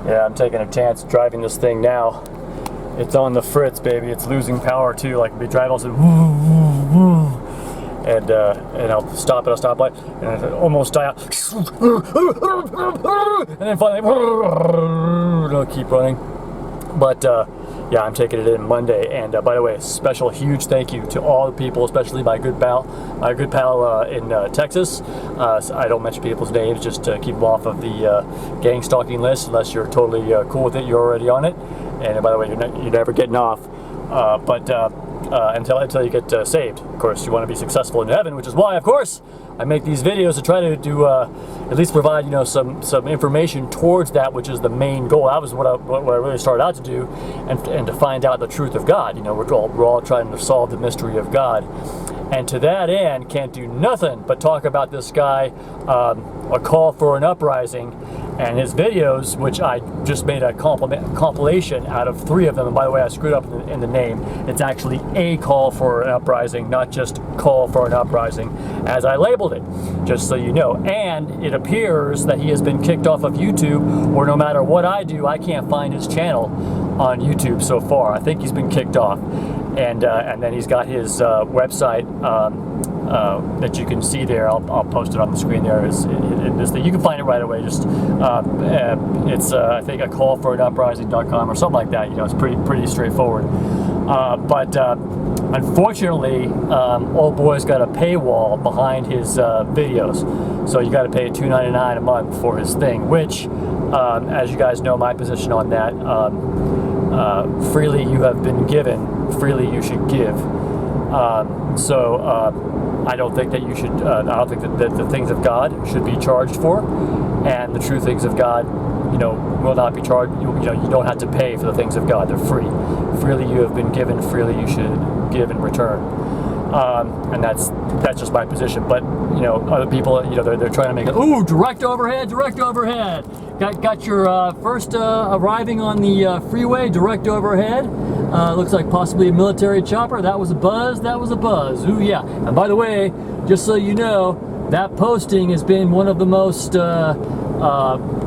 Yeah, I'm taking a chance driving this thing now. It's on the fritz, baby. It's losing power too. Like we drive also, and I'll stop at a stoplight and I almost die out, and then finally it'll keep running. But yeah, I'm taking it in Monday. And by the way, special huge thank you to all the people, especially my good pal in Texas. I don't mention people's names just to keep them off of the gang stalking list unless you're totally cool with it. You're already on it. And by the way, you're never getting off. Until you get saved. Of course, you want to be successful in heaven, which is why, of course, I make these videos to try to do at least provide some information towards that, which is the main goal. That was what I really started out to do, and to find out the truth of God. We're all trying to solve the mystery of God, and to that end, can't do nothing but talk about this guy, a call for an uprising. And his videos, which I just made a compilation out of 3 of them. And by the way, I screwed up in the name. It's actually a call for an uprising, not just call for an uprising, as I labeled it, just so you know. And it appears that he has been kicked off of YouTube, or no matter what I do, I can't find his channel on YouTube so far. I think he's been kicked off. And then he's got his website that you can see there. I'll post it on the screen there. This thing. You can find it right away. Just it's I think a call for an uprising.com or something like that. It's pretty straightforward. But unfortunately, old boy's got a paywall behind his videos, so you got to pay $2.99 a month for his thing. Which, as you guys know, my position on that: freely you have been given, freely you should give. I don't think that you should. I don't think that the things of God should be charged for, and the true things of God, will not be charged. You don't have to pay for the things of God; they're free. Freely you have been given; freely you should give in return. And that's just my position. But other people, they're trying to make it. Ooh, direct overhead. Got your first arriving on the freeway. Direct overhead. Looks like possibly a military chopper. That was a buzz. Ooh, yeah. And by the way, just so you know, that posting has been one of the most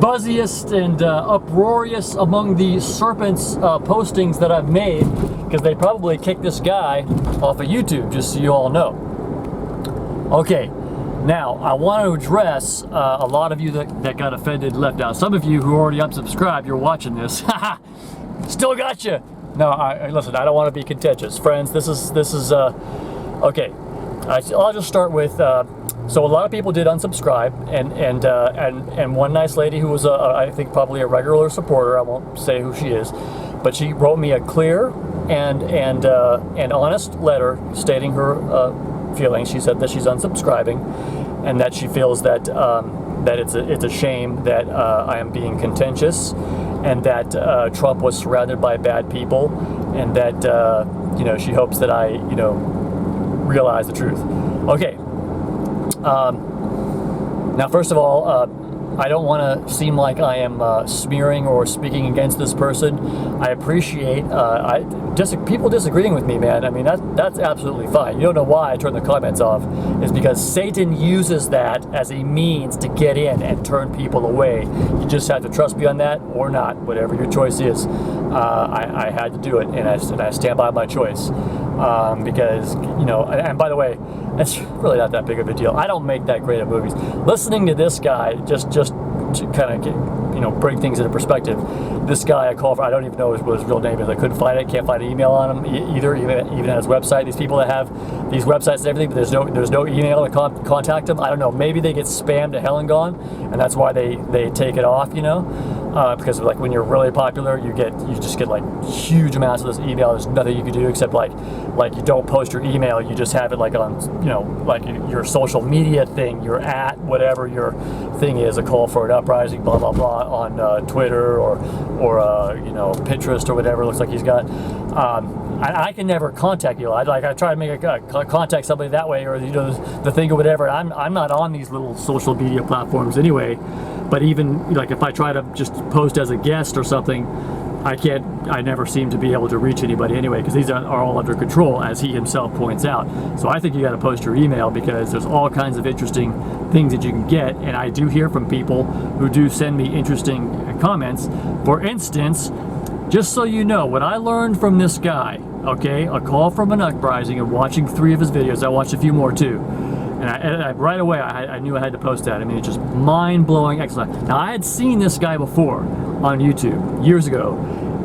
buzziest and uproarious among the Serpent's postings that I've made, because they probably kicked this guy off of YouTube, just so you all know. Okay, now I want to address a lot of you that got offended and left out. Some of you who already unsubscribed, you're watching this. Still got you. No, listen, I don't want to be contentious. Friends, this is okay. I'll just start with, so a lot of people did unsubscribe, and one nice lady who was, I think probably a regular supporter, I won't say who she is, but she wrote me a clear and honest letter stating her feelings. She said that she's unsubscribing, and that she feels that it's a shame that I am being contentious, and that Trump was surrounded by bad people, and that she hopes that I realize the truth. Okay. Now, first of all, I don't want to seem like I am smearing or speaking against this person. I appreciate people disagreeing with me, man. I mean, that's absolutely fine. You don't know why I turn the comments off. It's because Satan uses that as a means to get in and turn people away. You just have to trust me on that or not, whatever your choice is. I had to do it, and I stand by my choice. Because, and by the way, it's really not that big of a deal. I don't make that great of movies. Listening to this guy just to kind of get, bring things into perspective. This guy I call for, I don't even know what his real name is. I couldn't find it. Can't find an email on him either, even at his website. These people that have these websites and everything, but there's no email to contact them. I don't know. Maybe they get spammed to hell and gone, and that's why they take it off. Because like when you're really popular, you just get like huge amounts of this email. There's nothing you can do except like you don't post your email. You just have it like on like your social media thing. You're at whatever your thing is, a call for an uprising, blah blah blah, on Twitter or Pinterest or whatever it looks like he's got. I can never contact you. I try to make a contact somebody that way, or the thing or whatever. I'm not on these little social media platforms anyway. But even like if I try to just post as a guest or something, I never seem to be able to reach anybody anyway, because these are all under control, as he himself points out. So I think you got to post your email, because there's all kinds of interesting things that you can get, and I do hear from people who do send me interesting comments. For instance, just so you know, what I learned from this guy, okay, a call from an uprising, and watching 3 of his videos. I watched a few more too. And I right away, I knew I had to post that. I mean, it's just mind-blowing, excellent. Now, I had seen this guy before on YouTube years ago,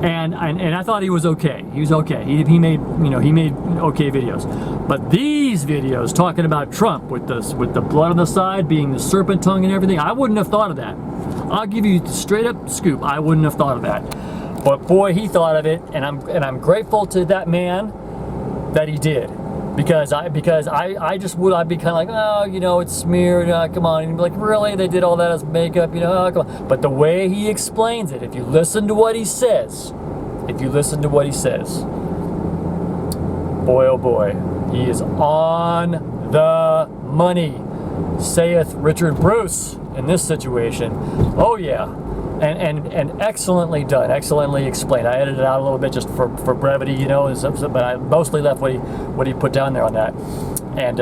and I thought he was okay. He was okay. He made, you know, he made okay videos. But these videos talking about Trump with the blood on the side, being the serpent tongue and everything, I wouldn't have thought of that. I'll give you straight up scoop. I wouldn't have thought of that. But boy, he thought of it, and I'm grateful to that man that he did. Because I'd be kind of like, oh, you know, it's smeared, come on. And he'd be like, really? They did all that as makeup, you know, oh, come on. But the way he explains it, if you listen to what he says, boy, oh boy, he is on the money, saith Richard Bruce in this situation. Oh yeah. And excellently done, excellently explained. I edited it out a little bit just for brevity, you know, but I mostly left what he put down there on that. And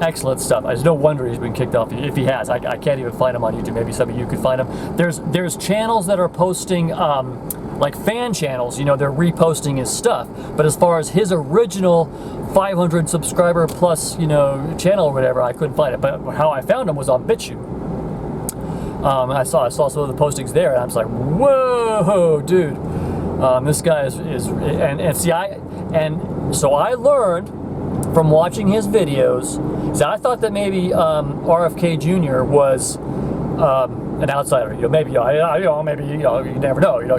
excellent stuff. There's no wonder he's been kicked off. If he has, I can't even find him on YouTube. Maybe some of you could find him. There's channels that are posting, like fan channels, you know, they're reposting his stuff. But as far as his original 500 subscriber plus, you know, channel or whatever, I couldn't find it. But how I found him was on BitChute. I saw some of the postings there, and I was like, "Whoa, dude! This guy is so I learned from watching his videos. So I thought that maybe RFK Jr. was an outsider. You know, maybe maybe you never know. You know,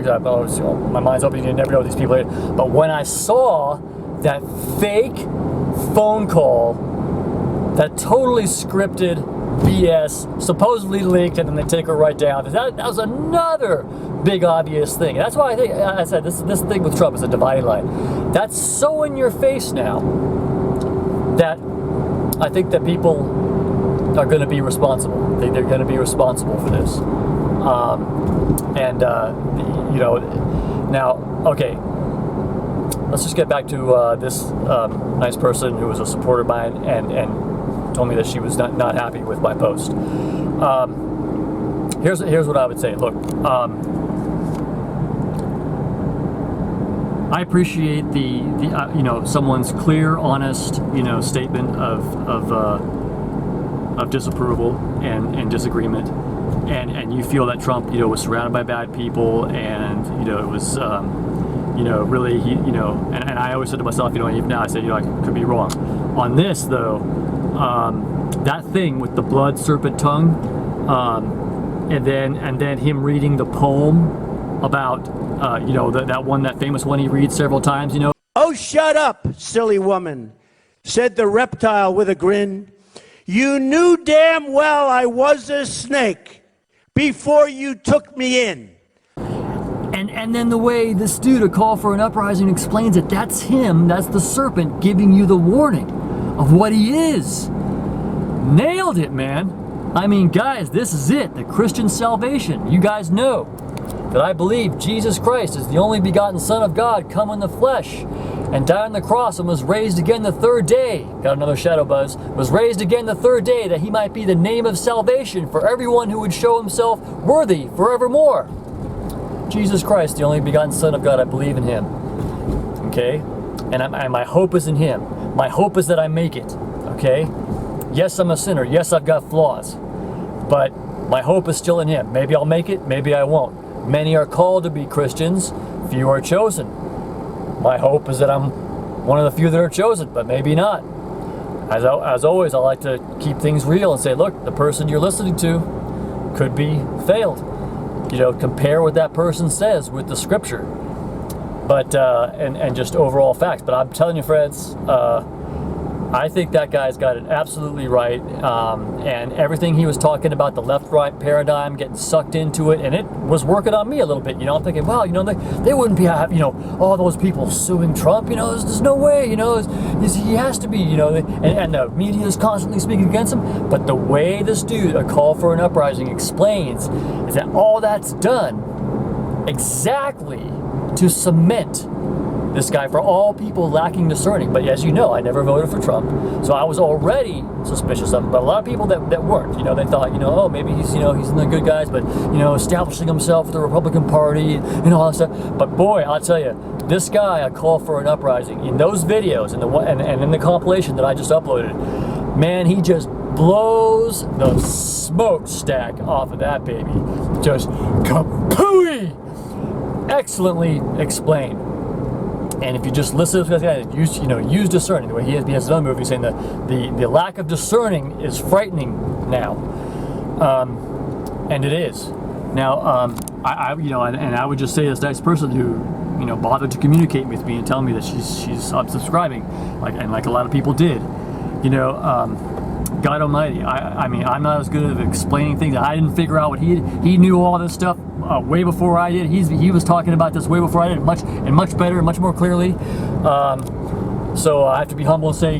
my mind's open. You never know these people. But when I saw that fake phone call, that totally scripted BS, supposedly leaked, and then they take her right down. That was another big obvious thing. That's why I said this thing with Trump is a dividing line. That's so in your face now that I think that people are going to be responsible. They're going to be responsible for this. You know, now, okay, let's just get back to this nice person who was a supporter of mine and told me that she was not happy with my post. Here's what I would say. Look, I appreciate the you know, someone's clear, honest, you know, statement of disapproval and disagreement, and you feel that Trump, you know, was surrounded by bad people, and you know, it was you know, really, you know, and I always said to myself, you know, even now I said, you know, I could be wrong on this though. That thing with the blood serpent tongue, and then him reading the poem about you know, that famous one he reads several times, you know. Oh, shut up, silly woman, said the reptile with a grin. You knew damn well I was a snake before you took me in. And then the way this dude, a call for an uprising, explains it, that's him, that's the serpent giving you the warning of what he is. Nailed it, man. I mean, guys, this is it, the Christian salvation. You guys know that I believe Jesus Christ is the only begotten Son of God come in the flesh and died on the cross and was raised again the third day. Got another shadow buzz. Was raised again the third day that he might be the name of salvation for everyone who would show himself worthy forevermore. Jesus Christ, the only begotten Son of God, I believe in him. Okay? And my hope is in him. My hope is that I make it. Okay? Yes, I'm a sinner. Yes, I've got flaws. But my hope is still in him. Maybe I'll make it. Maybe I won't. Many are called to be Christians. Few are chosen. My hope is that I'm one of the few that are chosen, but maybe not. As always, I like to keep things real and say, look, the person you're listening to could be failed. You know, compare what that person says with the scripture, but and just overall facts. But I'm telling you, friends, I think that guy's got it absolutely right, and everything he was talking about, the left-right paradigm, getting sucked into it, and it was working on me a little bit. You know, I'm thinking, wow, you know, they wouldn't be, you know, all those people suing Trump. You know, there's no way. You know, he has to be. You know, and the media is constantly speaking against him. But the way this dude, a call for an uprising, explains is that all that's done exactly to cement this guy, for all people lacking discerning. But as you know, I never voted for Trump, so I was already suspicious of him. But a lot of people that weren't, they thought, oh, maybe he's in the good guys, but establishing himself with the Republican Party and all that stuff. But boy, I'll tell you, this guy, A Call for an Uprising, in those videos and in the compilation that I just uploaded, man, he just blows the smokestack off of that baby. Just kapooey! Excellently explained. And if you just listen to this guy, use discerning. The way he has another movie saying that the lack of discerning is frightening now, and it is. Now, I would just say this nice person who bothered to communicate with me and tell me that she's unsubscribing, like a lot of people did. God Almighty, I mean, I'm not as good at explaining things. I didn't figure out what he knew all this stuff way before I did. He was talking about this way before I did, much better, much more clearly. So I have to be humble and say,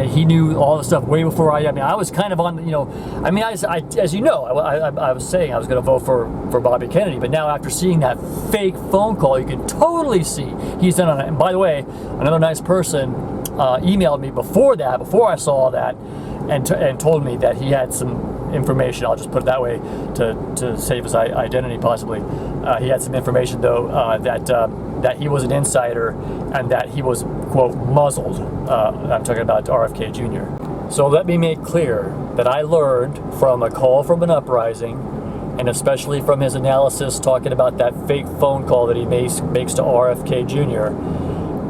he knew all this stuff way before I did. I mean, I was kind of on, as you know, I was saying I was going to vote for Bobby Kennedy, but now after seeing that fake phone call, you can totally see he's done it. And by the way, another nice person emailed me before I saw that, and told me that he had some information. I'll just put it that way to save his identity, possibly. He had some information though that he was an insider and that he was, quote, muzzled. I'm talking about RFK Jr. So let me make clear that I learned from A Call from an Uprising, and especially from his analysis talking about that fake phone call that he makes to RFK Jr.,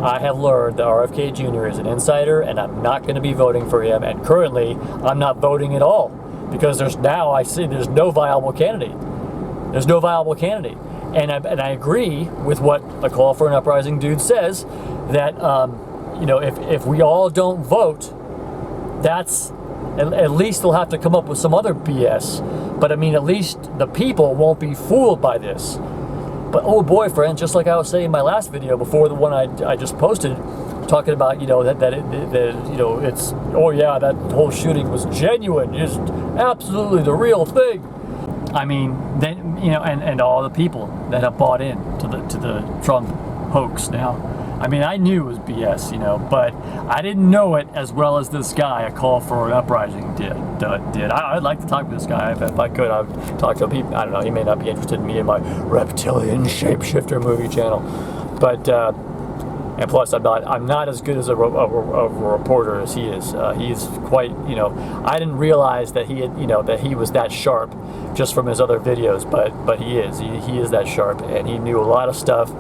I have learned that RFK Jr. is an insider, and I'm not going to be voting for him. And currently, I'm not voting at all because there's no viable candidate. There's no viable candidate, and I agree with what A Call for an Uprising dude says, that if we all don't vote, that's at least they'll have to come up with some other BS. But I mean, at least the people won't be fooled by this. But oh boy, friends, just like I was saying in my last video before the one I just posted, talking about it's, oh yeah, that whole shooting was genuine, just absolutely the real thing. I mean, then and all the people that have bought in to the Trump hoax now. I mean, I knew it was BS, but I didn't know it as well as this guy, A Call for an Uprising, did. I'd like to talk to this guy. If I could, I'd talk to him. I don't know, he may not be interested in me and my reptilian shapeshifter movie channel. But, and plus, I'm not as good as a reporter as he is. He's quite, I didn't realize that he had, that he was that sharp just from his other videos, but he is. He is that sharp, and he knew a lot of stuff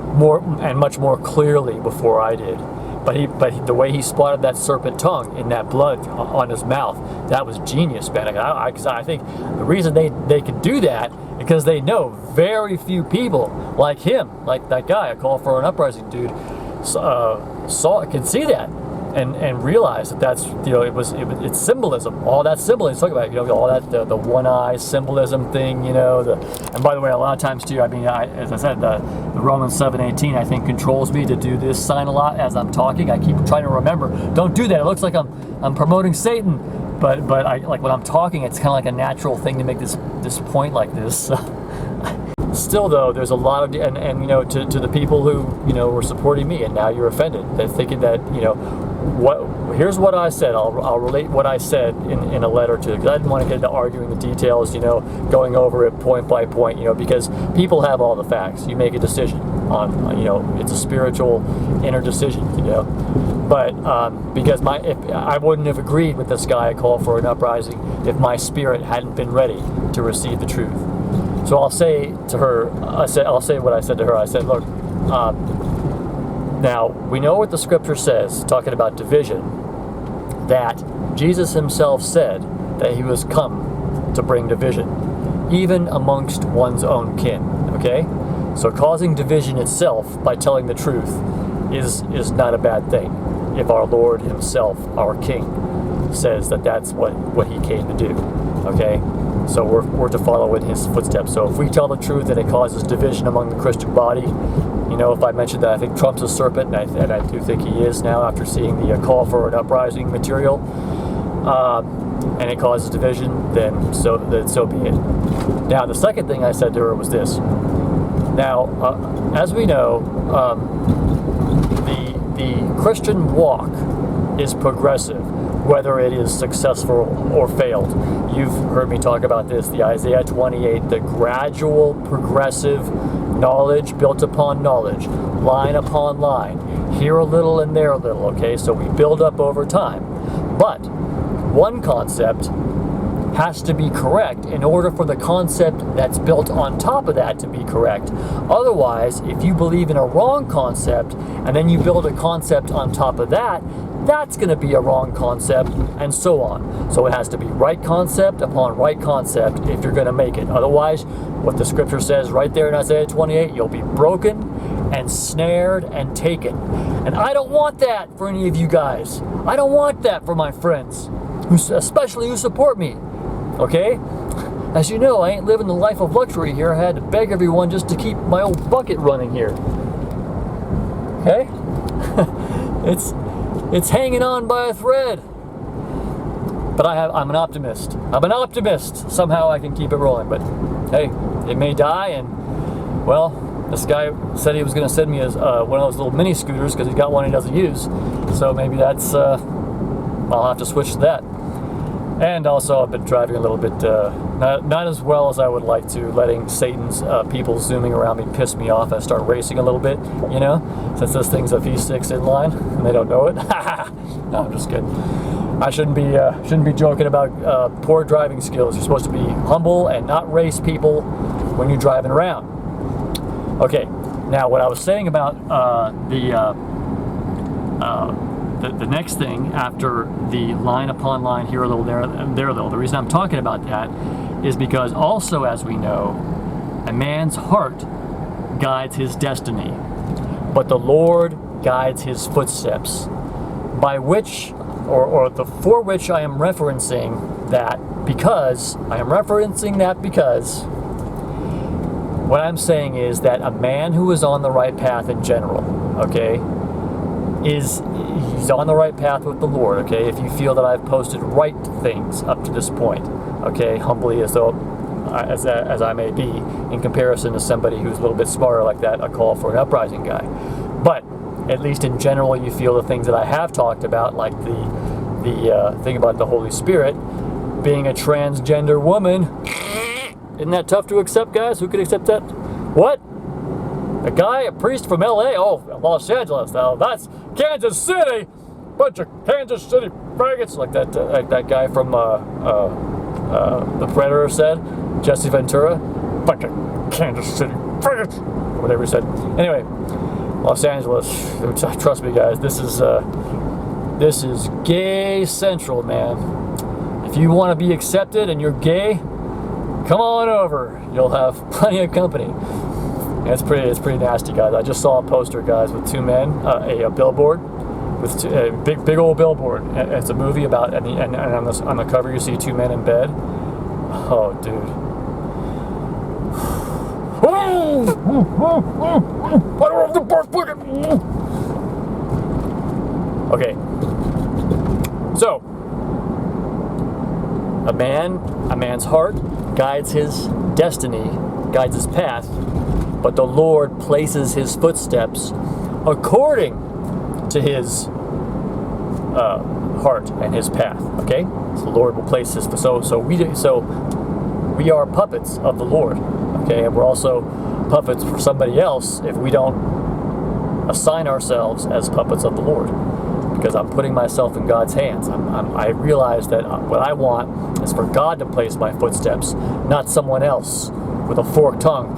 more and much more clearly before I did. But the way he spotted that serpent tongue in that blood on his mouth, that was genius, man. I think the reason they could do that is because they know very few people like him, like that guy, A Call for an Uprising dude, can see that and realize that that's it's symbolism. All that symbolism, talk about all that the one eye symbolism thing. And by the way, a lot of times too. I mean, as I said, the Romans 7:18 I think controls me to do this sign a lot as I'm talking. I keep trying to remember, don't do that. It looks like I'm promoting Satan, but I like when I'm talking, it's kind of like a natural thing to make this point like this. Still, though, there's a lot of to the people who were supporting me, and now you're offended. They're thinking that here's what I said. I'll relate what I said in a letter to, because I didn't want to get into arguing the details, going over it point by point, because people have all the facts. You make a decision on, it's a spiritual inner decision, But because if I wouldn't have agreed with this guy, A Call for an Uprising, if my spirit hadn't been ready to receive the truth. So I'll say to her, I'll say what I said to her. I said, look, now we know what the scripture says, talking about division, that Jesus himself said that he was come to bring division, even amongst one's own kin, okay? So causing division itself by telling the truth is not a bad thing. If our Lord himself, our King, says that that's what he came to do, okay? So we're to follow in his footsteps. So if we tell the truth and it causes division among the Christian body, if I mentioned that I think Trump's a serpent, and I do think he is now after seeing the Call for an Uprising material, and it causes division, then so be it. Now, the second thing I said to her was this. Now, as we know, the Christian walk is progressive, whether it is successful or failed. You've heard me talk about this, the Isaiah 28, the gradual, progressive knowledge built upon knowledge, line upon line, here a little and there a little, okay? So we build up over time. But one concept has to be correct in order for the concept that's built on top of that to be correct. Otherwise, if you believe in a wrong concept and then you build a concept on top of that, that's going to be a wrong concept, and so on. So it has to be right concept upon right concept if you're going to make it. Otherwise, what the scripture says right there in Isaiah 28, you'll be broken and snared and taken. And I don't want that for any of you guys. I don't want that for my friends, especially who support me. Okay? As you know, I ain't living the life of luxury here. I had to beg everyone just to keep my old bucket running here. Okay? It's hanging on by a thread. But I'm an optimist. I'm an optimist. Somehow I can keep it rolling. But hey, it may die, and well, this guy said he was going to send me one of those little mini scooters because he's got one he doesn't use. So maybe that's I'll have to switch to that. And also, I've been driving a little bit, not as well as I would like to, letting Satan's people zooming around me piss me off. I start racing a little bit, you know, since this thing's a V6 inline and they don't know it. No, I'm just kidding. I shouldn't be joking about poor driving skills. You're supposed to be humble and not race people when you're driving around. Okay, now what I was saying about the next thing after the line upon line, here a little, there a little. The reason I'm talking about that is because also, as we know, a man's heart guides his destiny, but the Lord guides his footsteps, by which, or for which I am referencing that because what I'm saying is that a man who is on the right path in general, okay, he's on the right path with the Lord, okay? If you feel that I've posted right things up to this point, okay, humbly as I may be, in comparison to somebody who's a little bit smarter like that, a call for an Uprising guy. But at least in general, you feel the things that I have talked about, like the thing about the Holy Spirit, being a transgender woman. Isn't that tough to accept, guys? Who could accept that? What? A guy, a priest from LA? Oh, Los Angeles. Now that's Kansas City. Bunch of Kansas City faggots, like that guy from The Predator said. Jesse Ventura. Bunch of Kansas City faggots, or whatever he said. Anyway, Los Angeles. Trust me, guys. This is gay central, man. If you want to be accepted and you're gay, come on over. You'll have plenty of company. It's pretty nasty, guys. I just saw a poster, guys, with two men, a billboard, with a big old billboard. It's a movie about, and on the cover you see two men in bed. Oh, dude. Okay. So, a man's heart guides his destiny, guides his path, but the Lord places his footsteps according to his heart and his path. Okay, so the Lord will place his. So we are puppets of the Lord. Okay, and we're also puppets for somebody else if we don't assign ourselves as puppets of the Lord. Because I'm putting myself in God's hands. I realize that what I want is for God to place my footsteps, not someone else with a forked tongue.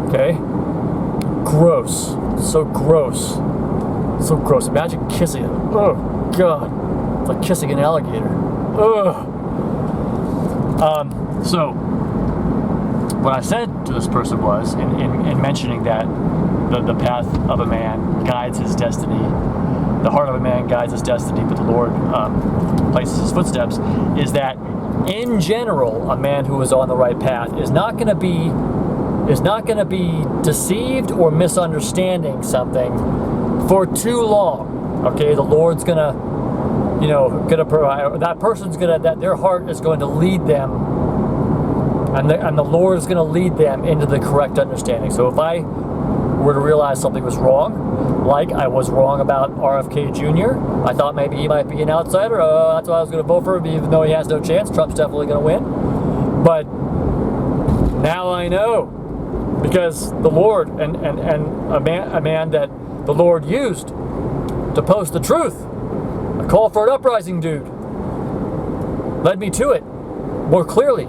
Okay? Gross. So gross. So gross. Imagine kissing it. Oh, God. It's like kissing an alligator. Ugh. So, what I said to this person was, in mentioning that the path of a man guides his destiny, the heart of a man guides his destiny, but the Lord places his footsteps, is that, in general, a man who is on the right path is not going to be deceived or misunderstanding something for too long. Okay, the Lord's gonna provide. That person's that their heart is going to lead them, and the Lord is going to lead them into the correct understanding. So if I were to realize something was wrong, like I was wrong about RFK Jr. I thought maybe he might be an outsider. That's why I was going to vote for him, even though he has no chance. Trump's definitely going to win. But now I know, because the Lord and a man that the Lord used to post the truth, a call for an uprising, dude, led me to it more clearly.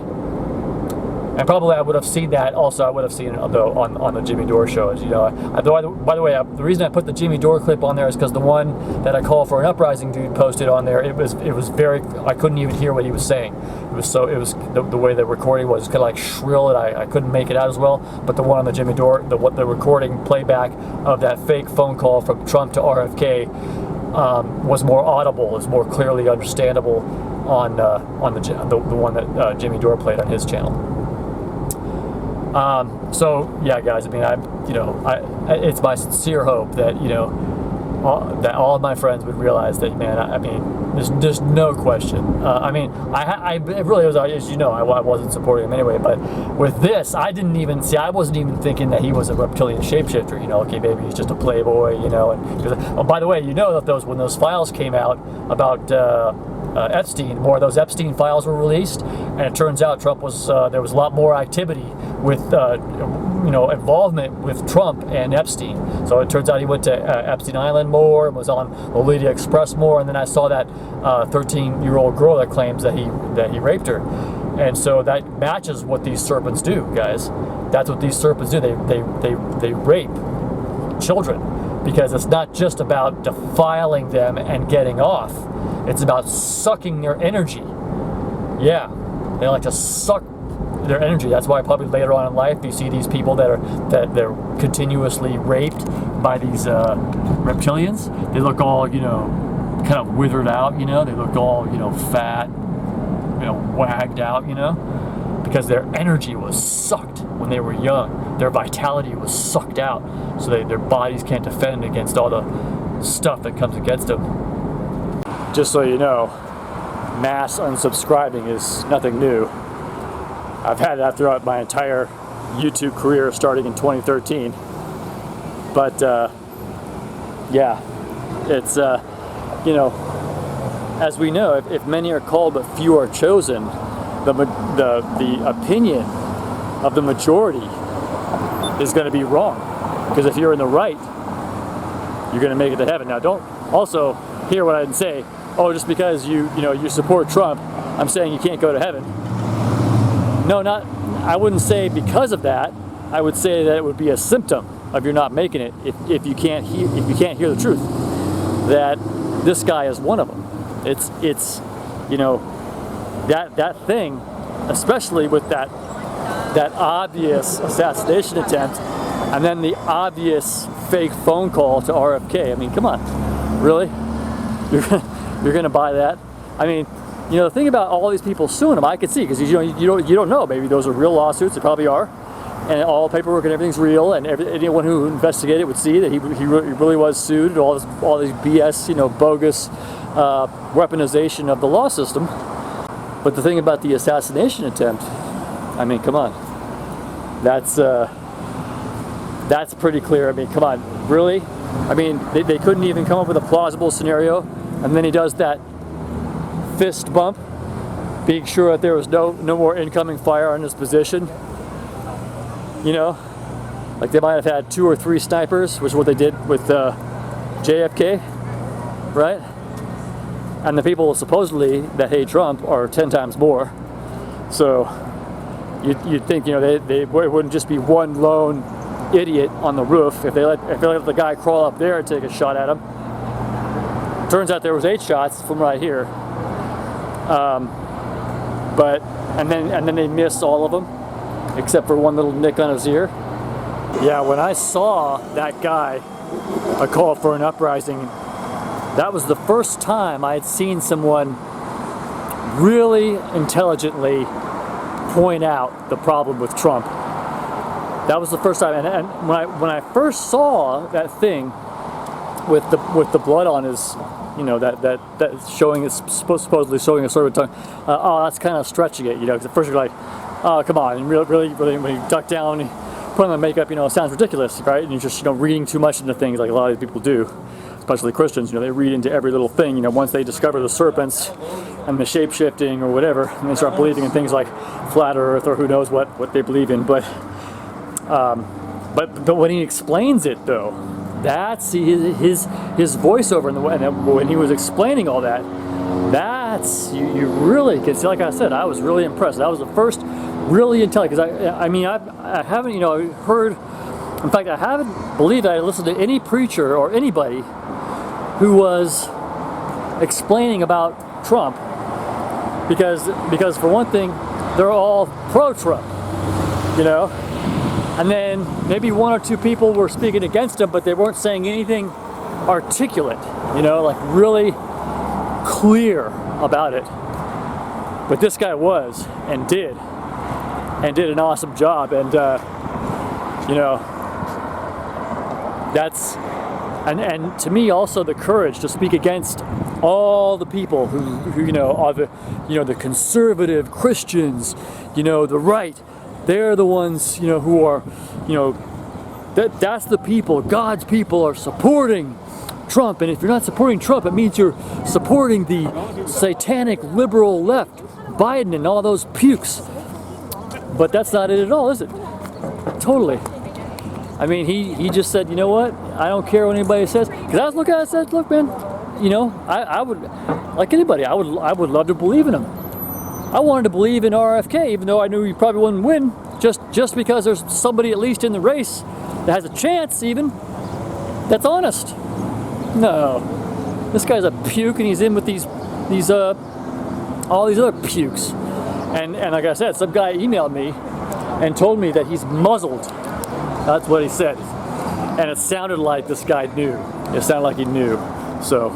And probably I would have seen that also. I would have seen it though on the Jimmy Dore show. As you know, by the way, the reason I put the Jimmy Dore clip on there is because the one that I call for an uprising dude posted on there, it was very, I couldn't even hear what he was saying. It was the way the recording was kind of like shrill, and I couldn't make it out as well. But the one on the Jimmy Dore, the recording playback of that fake phone call from Trump to RFK was more audible, was more clearly understandable on the one that Jimmy Dore played on his channel. So yeah, guys, I mean, it's my sincere hope that, that all of my friends would realize that, man, I mean, there's no question. I mean, I really was, as you know, I wasn't supporting him anyway, but with this, I wasn't even thinking that he was a reptilian shapeshifter, okay, maybe he's just a playboy, and by the way, that when those files came out about, Epstein, more of those Epstein files were released, and it turns out Trump was there was a lot more activity with involvement with Trump and Epstein. So it turns out he went to Epstein Island more, and was on Lolita Express more, and then I saw that 13-year-old girl that claims that he raped her, and so that matches what these serpents do, guys. That's what these serpents do. They rape children, because it's not just about defiling them and getting off. It's about sucking their energy. Yeah, they like to suck their energy. That's why probably later on in life you see these people that they're continuously raped by these reptilians. They look all kind of withered out. They look all fat, wagged out. Because their energy was sucked when they were young. Their vitality was sucked out, so their bodies can't defend against all the stuff that comes against them. Just so you know, mass unsubscribing is nothing new. I've had that throughout my entire YouTube career starting in 2013. But yeah, it's as we know, if many are called but few are chosen, the opinion of the majority is going to be wrong. Because if you're in the right, you're going to make it to heaven. Now, don't also hear what I didn't say. Oh, just because you support Trump, I'm saying you can't go to heaven. No, I wouldn't say because of that. I would say that it would be a symptom of you're not making it if you can't hear the truth. That this guy is one of them. It's that thing, especially with that obvious assassination attempt, and then the obvious fake phone call to RFK. I mean, come on, really? You're gonna buy that? I mean, the thing about all these people suing him, I could see, because you don't know. Maybe those are real lawsuits. They probably are, and all paperwork and everything's real. And anyone who investigated would see that he really was sued. All these BS, bogus weaponization of the law system. But the thing about the assassination attempt, I mean, come on, that's pretty clear. I mean, come on, really? I mean, they couldn't even come up with a plausible scenario, and then he does that fist bump, being sure that there was no more incoming fire on his position. Like they might have had 2 or 3 snipers, which is what they did with JFK, right? And the people supposedly that hate Trump are 10 times more. So you'd think it wouldn't just be one lone idiot on the roof. If they let the guy crawl up there and take a shot at him. Turns out there was 8 shots from right here. And then they missed all of them, except for one little nick on his ear. Yeah, when I saw that guy, a call for an uprising, that was the first time I had seen someone really intelligently point out the problem with Trump. That was the first time, and when I first saw that thing with the blood on his, that showing is supposedly showing a sort of tongue. Oh, that's kind of stretching it, because at first you're like, oh, come on, and really when you duck down, putting on makeup, sounds ridiculous, right? And you're just, reading too much into things like a lot of people do, especially Christians. They read into every little thing. Once they discover the serpents and the shape-shifting or whatever, and they start believing in things like flat Earth or who knows what they believe in. But when he explains it, though, that's his voiceover, and when he was explaining all that, that's you really can see. Like I said, I was really impressed. That was the first really intelligent, because I haven't heard. In fact, I haven't believed I listened to any preacher or anybody who was explaining about Trump, because for one thing, they're all pro-Trump, and then maybe one or two people were speaking against him, but they weren't saying anything articulate, like really clear about it. But this guy was, and did an awesome job, and that's, and to me also the courage to speak against all the people who are the conservative Christians, the right. They're the ones who are that's the people, God's people, are supporting Trump. And if you're not supporting Trump, it means you're supporting the satanic liberal left, Biden and all those pukes. But that's not it at all, is it? Totally. I mean, he just said, you know what? I don't care what anybody says. Because I was looking at it and said, look, man, I would, like anybody, I would love to believe in him. I wanted to believe in RFK, even though I knew he probably wouldn't win, just because there's somebody at least in the race that has a chance, even, that's honest. No, this guy's a puke, and he's in with all these other pukes. And like I said, some guy emailed me and told me that he's muzzled. That's what he said. And it sounded like this guy knew. It sounded like he knew. So,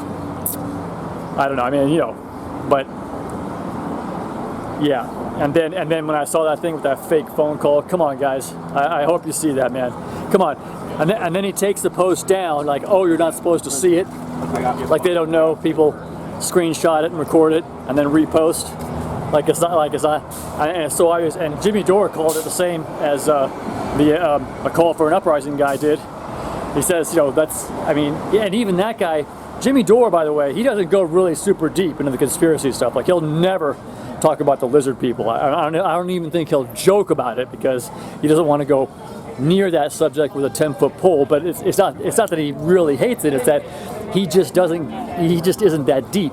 I don't know. I mean, but yeah. And then when I saw that thing with that fake phone call, come on, guys. I hope you see that, man. Come on. And then he takes the post down, like, oh, you're not supposed to see it. Like they don't know. People screenshot it and record it and then repost. Like it's not like it's not. And Jimmy Dore called it the same as a call for an uprising guy did. He says, that's, and even that guy, Jimmy Dore, by the way, he doesn't go really super deep into the conspiracy stuff. Like he'll never talk about the lizard people. I don't even think he'll joke about it, because he doesn't want to go near that subject with a 10-foot pole. But it's not that he really hates it. It's that he just isn't that deep.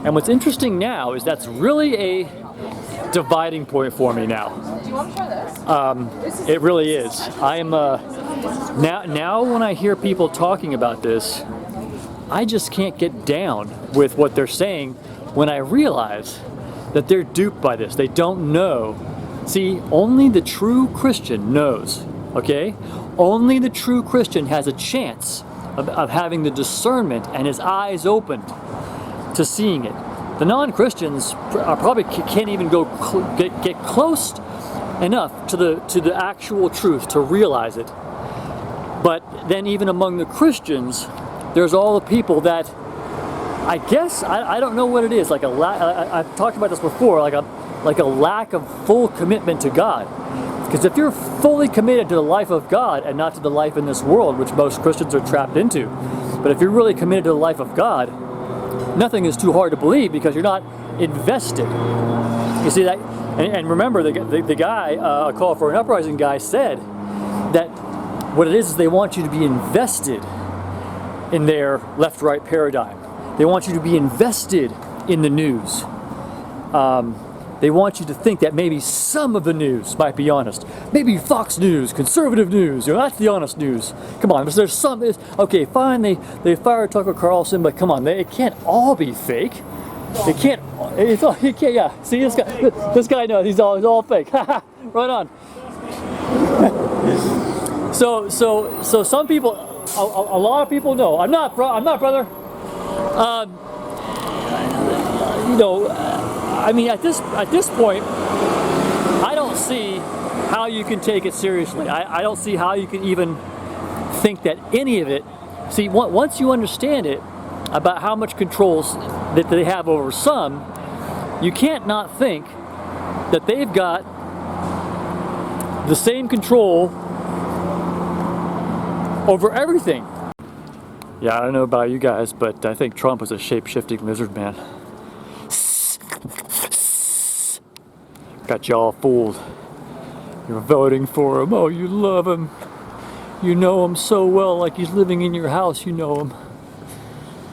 And what's interesting now is that's really a dividing point for me now. It really is. I am now when I hear people talking about this, I just can't get down with what they're saying when I realize that they're duped by this. They don't know. See, only the true Christian knows, okay? Only the true Christian has a chance of having the discernment and his eyes opened to seeing it. The non-Christians probably can't even get close enough to the actual truth to realize it. But then even among the Christians, there's all the people that, I guess, I don't know what it is, like I've talked about this before, like a lack of full commitment to God. Because if you're fully committed to the life of God and not to the life in this world, which most Christians are trapped into, but if you're really committed to the life of God, nothing is too hard to believe, because you're not invested. You see that? And remember, the guy, a call for an uprising guy, said that what it is they want you to be invested in their left-right paradigm. They want you to be invested in the news. They want you to think that maybe some of the news might be honest. Maybe Fox News, conservative news, that's the honest news. Come on, there's some. Okay, fine, they fired Tucker Carlson, but come on, it can't all be fake. It can't. It can't. Yeah. See, this guy knows he's all fake. Right on. So some people, a lot of people know. I'm not, brother. At this point, I don't see how you can take it seriously. I don't see how you can even think that any of it. See, once you understand it about how much controls that they have over some, you can't not think that they've got the same control over everything. Yeah, I don't know about you guys, but I think Trump is a shape-shifting lizard man. Got y'all fooled. You're voting for him. Oh, you love him. You know him so well, like he's living in your house, you know him.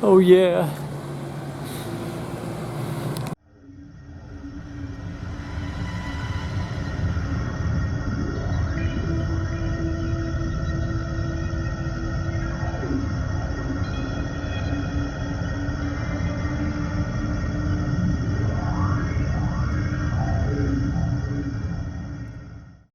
Oh yeah.